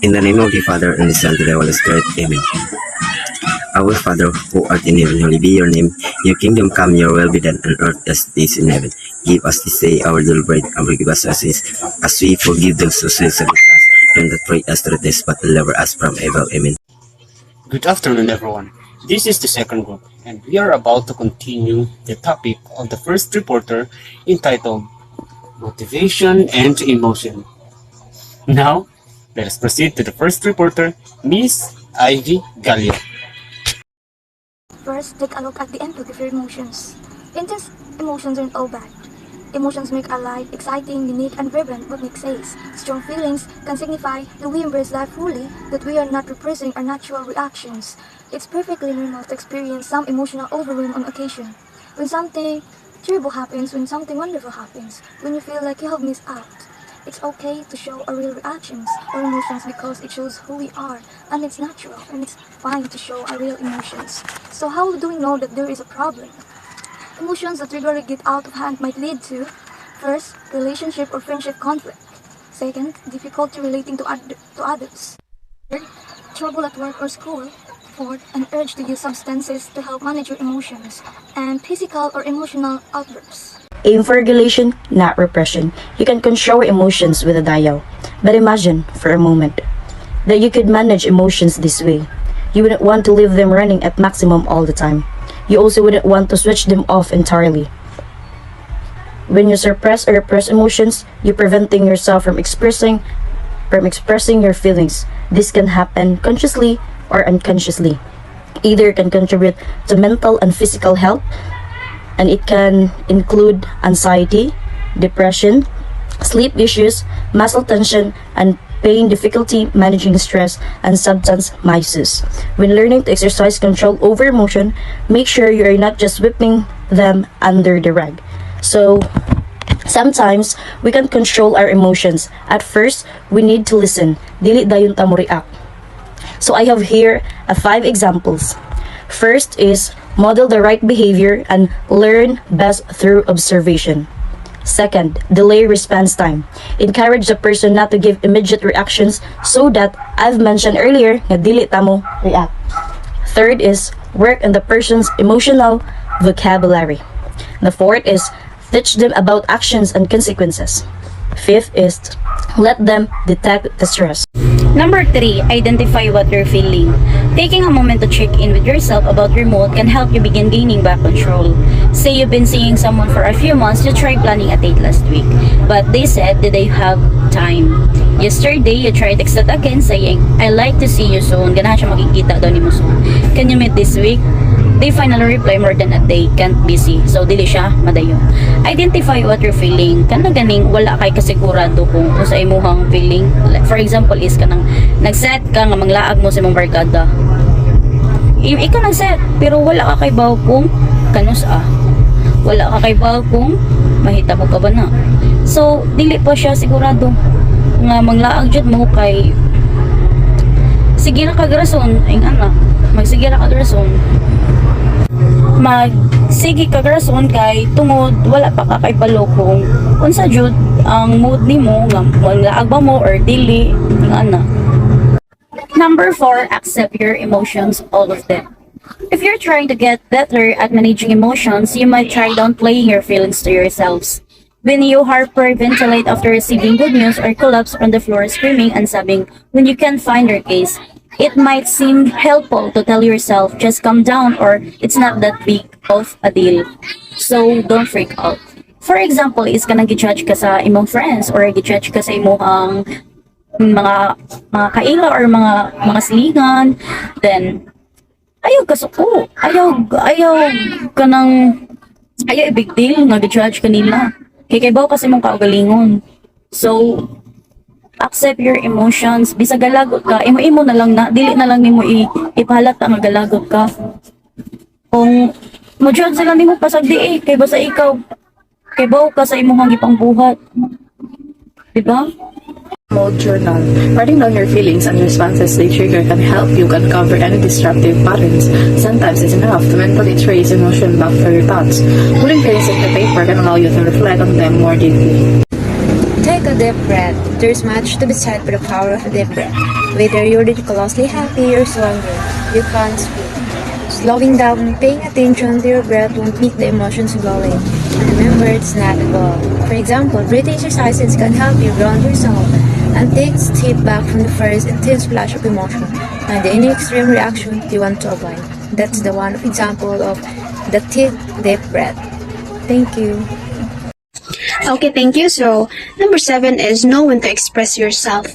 In the name of the Father, and the Son, and the Holy Spirit. Amen. Our Father, who art in heaven, hallowed be your name. Your kingdom come, your will be done on earth as it is in heaven. Give us this day our daily bread, and forgive us our sins, as we forgive those who sin against us. Do not bring us to test, but deliver us from evil. Amen. Good afternoon, everyone. This is the second group, and we are about to continue the topic of the first reporter entitled Motivation and Emotion. Now, let us proceed to the first reporter, Miss Ivy Gallo. First, take a look at the input of your emotions. Intense emotions aren't all bad. Emotions make our life exciting, unique, and vibrant, what makes sense. Strong feelings can signify that we embrace life fully, that we are not repressing our natural reactions. It's perfectly normal to experience some emotional overwhelm on occasion. When something terrible happens, when something wonderful happens, when you feel like you have missed out. It's okay to show our real reactions or emotions because it shows who we are, and it's natural, and it's fine to show our real emotions. So how do we know that there is a problem? Emotions that regularly get out of hand might lead to, first, relationship or friendship conflict. Second, difficulty relating to others. Third, trouble at work or school. Fourth, an urge to use substances to help manage your emotions. And physical or emotional outbursts. Aim for regulation, not repression. You can control emotions with a dial. But imagine, for a moment, that you could manage emotions this way. You wouldn't want to leave them running at maximum all the time. You also wouldn't want to switch them off entirely. When you suppress or repress emotions, you're preventing yourself from expressing your feelings. This can happen consciously or unconsciously. Either can contribute to mental and physical health, and it can include anxiety, depression, sleep issues, muscle tension, and pain, difficulty managing stress, and substance misuse. When learning to exercise control over emotion, make sure you are not just whipping them under the rug. So, sometimes we can control our emotions. At first, we need to listen. Dili dayon ta mo react. So I have here 5 examples. First is model the right behavior and learn best through observation. Second, delay response time. Encourage the person not to give immediate reactions so that, I've mentioned earlier, nga dili ta mo react. Third is work on the person's emotional vocabulary. The fourth is teach them about actions and consequences. Fifth is let them detect the stress. Number 3, identify what you're feeling. Taking a moment to check in with yourself about your mood can help you begin gaining back control. Say you've been seeing someone for a few months, you tried planning a date last week, but they said that they have time. Yesterday, you tried text that again saying, I like to see you soon. Ganahan siya makikita daw ni mo soon. Can you meet this week? They finally reply more than a day, can't busy. So, dili siya madayon. Identify what you're feeling. Kanang ganing wala kay kasigurado kung sa imuhang feeling. For example is kanang nag-set ka nga manglaag mo sa imong barkada. Ikaw nag-set pero wala ka kay baw kung kanus wala ka kay baw kung mahita mo ka ba na. So, dili pa siya sigurado nga manglaag jud mo kay sige na kagrason ing ana. Magsige na kagrason. Magsige ka rason kay tungod wala pa ka kay balo kung unsa jud ang mood nimo nga wala ba mo or dili nga ana. Number 4, accept your emotions, all of them. If you're trying to get better at managing emotions, you might try downplaying your feelings to yourselves. When you hyperventilate after receiving good news or collapse on the floor screaming and sobbing when you can't find your case, it might seem helpful to tell yourself, just calm down or it's not that big of a deal. So, don't freak out. For example, is ka nang gi-judge ka sa imong friends or gi-judge ka sa imong mga kaila or mga silingan, then ayaw ka suko. Ayaw ka nang big deal nga gi-judge kanila. Kay baw kasi mong kaugalingon. So, accept your emotions. Bisa galagot ka, imo na lang na, dili na lang nimo ipahalata nga galagot ka. Kung mo-judge sila nimo pasagdi kay basta ikaw, kay baw ka sa imong gipang buhat. Diba? Mode journal. Writing down your feelings and responses they trigger can help you uncover any disruptive patterns. Sometimes it's enough to mentally trace emotion back to your thoughts. Putting things into paper can allow you to reflect on them more deeply. Take a a deep breath. There's much to be said for the power of a deep breath. Whether you're ridiculously happy or so angry, you can't speak. Slowing down and paying attention to your breath won't make the emotions go away. And remember, it's not a goal. For example, breathing exercises can help you ground yourself and take a step back from the first intense flash of emotion and any extreme reaction you want to avoid. That's the one example of the deep breath. Thank you. Okay, thank you. So, number 7 is know when to express yourself.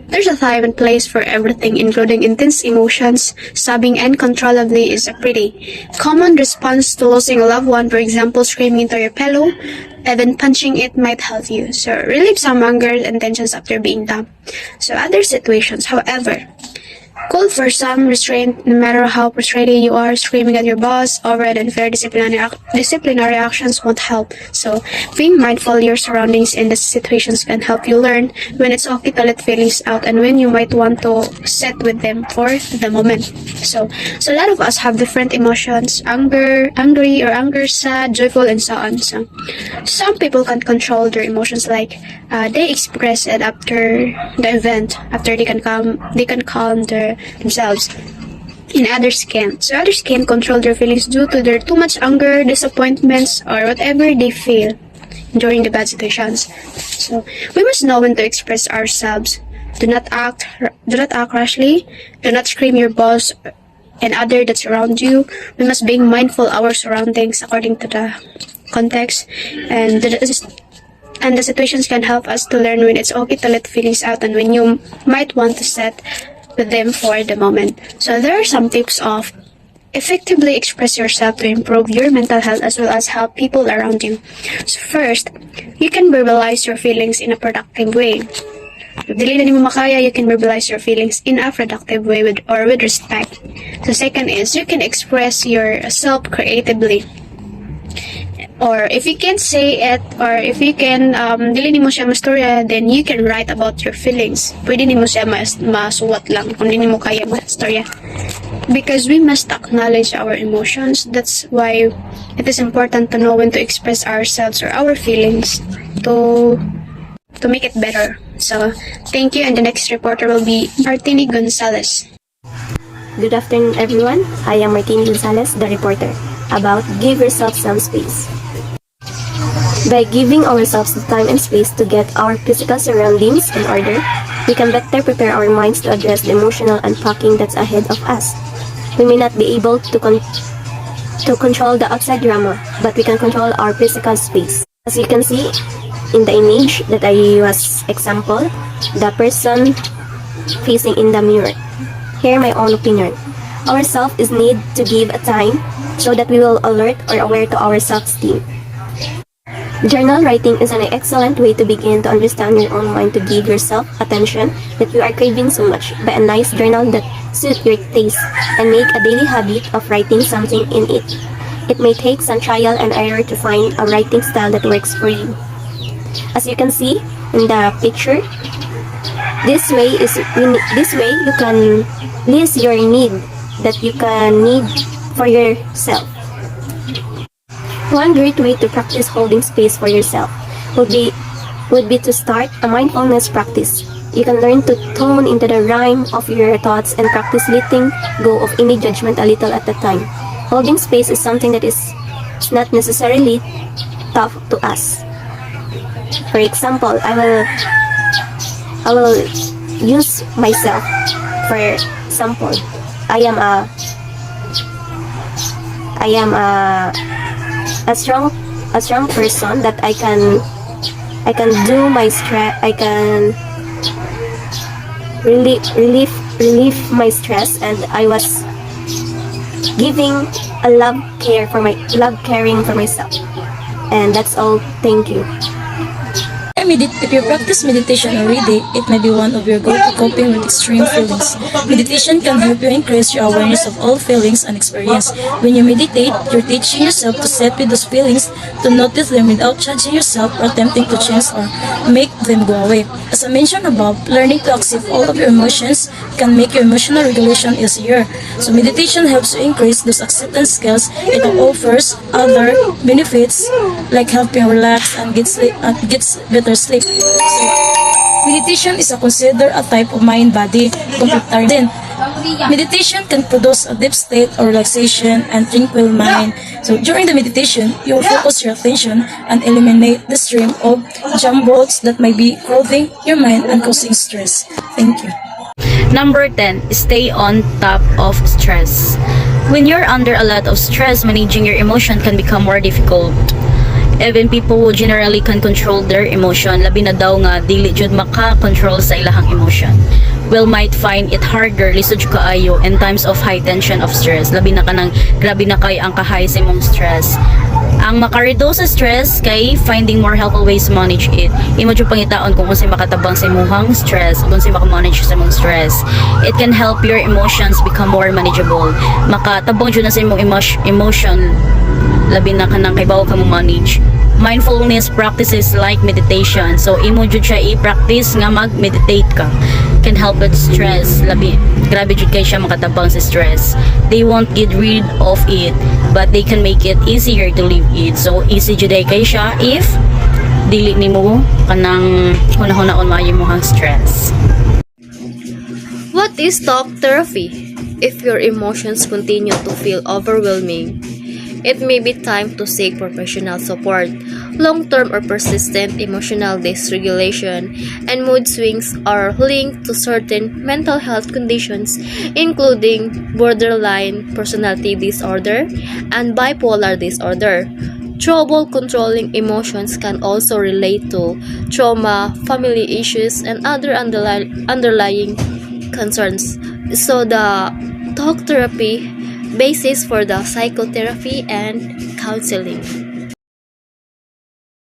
There's a time and place for everything, including intense emotions. Sobbing uncontrollably is a pretty common response to losing a loved one. For example, screaming into your pillow, even punching it might help you. So, relieve some anger and tensions after being dumb. So, other situations, however, call for some restraint. No matter how frustrated you are, screaming at your boss over and unfair disciplinary actions won't help. So, being mindful of your surroundings and the situations can help you learn when it's okay to let feelings out and when you might want to sit with them for the moment. So a lot of us have different emotions: angry or anger, sad, joyful, and so on. So, some people can control their emotions, like they express it after the event, after they can calm themselves, and others can't. So others can't control their feelings due to their too much anger, disappointments, or whatever they feel during the bad situations. So we must know when to express ourselves. Do not act rashly. Do not scream your boss and other that surround you. We must be mindful of our surroundings according to the context, and the situations can help us to learn when it's okay to let feelings out and when you might want to set with them for the moment. So there are some tips of effectively express yourself to improve your mental health as well as help people around you. So first, you can verbalize your feelings in a productive way. If dili na nimo makaya, you can verbalize your feelings in a productive way with respect. The second is you can express yourself creatively. Or if you can't say it, or if you can dili nimo siya mastorya, then you can write about your feelings. Pwede nimo siya masuwat lang kung dili mo kaya mastorya. Because we must acknowledge our emotions. That's why it is important to know when to express ourselves or our feelings to make it better. So, thank you, and the next reporter will be Martini Gonzalez. Good afternoon, everyone. I am Martini Gonzalez, the reporter, about give yourself some space. By giving ourselves the time and space to get our physical surroundings in order, we can better prepare our minds to address the emotional unpacking that's ahead of us. We may not be able to control the outside drama, but we can control our physical space. As you can see in the image that I was example, the person facing in the mirror. Here my own opinion. Ourself is need to give a time so that we will alert or aware to our self-esteem. Journal writing is an excellent way to begin to understand your own mind, to give yourself attention that you are craving so much. Buy a nice journal that suits your taste and make a daily habit of writing something in it. It may take some trial and error to find a writing style that works for you. As you can see in the picture, this way you can list your need that you can need for yourself. One great way to practice holding space for yourself would be to start a mindfulness practice. You can learn to tone into the rhyme of your thoughts and practice letting go of any judgment a little at a time. Holding space is something that is not necessarily tough to us. For example, I will use myself for example. I am a strong person that I can do my stress. I can relieve my stress, and I was giving a caring for myself. And that's all. Thank you. If you practice meditation already, it may be one of your go-to coping with extreme feelings. Meditation can help you increase your awareness of all feelings and experience. When you meditate, you're teaching yourself to sit with those feelings, to notice them without judging yourself or attempting to change or make them go away. As I mentioned above, learning to accept all of your emotions can make your emotional regulation easier. So meditation helps you increase those acceptance skills. It offers other benefits like helping relax and get better sleep. So, Meditation is considered a type of mind-body complementary. Then, meditation can produce a deep state of relaxation and tranquil mind. So during the meditation, you will focus your attention and eliminate the stream of jumbles that may be clouding your mind and causing stress. Thank you. Number 10, stay on top of stress. When you're under a lot of stress, managing your emotion can become more difficult. Even people who generally can control their emotion, labi na daw nga dili jud maka-control sa ilahang emotion, will might find it harder lisod jud kaayo in times of high tension of stress. Labi na kanang grabe na kay ang kahay sa imong stress. Ang makareduce sa stress kay finding more helpful ways to manage it. Imo jud pangitaon kung unsay makatabang sa imong stress, kung unsay maka-manage sa imong stress. It can help your emotions become more manageable. Makatabang jud na sa imong emotion, labi na kanang kay bawo ka mo manage. Mindfulness practices like meditation, so imo jud siya i-practice nga mag-meditate ka, can help with stress. Labi grabe jud kay siya makatabang sa stress. They won't get rid of it, but they can make it easier to live it. So easy jud kay siya if dili nimo kanang hunahuna-on maayo mo hang stress. What is talk therapy? If your emotions continue to feel overwhelming, it may be time to seek professional support. Long-term or persistent emotional dysregulation and mood swings are linked to certain mental health conditions, including borderline personality disorder and bipolar disorder. Trouble controlling emotions can also relate to trauma, family issues, and other underlying concerns. So the talk therapy basis for the psychotherapy and counseling.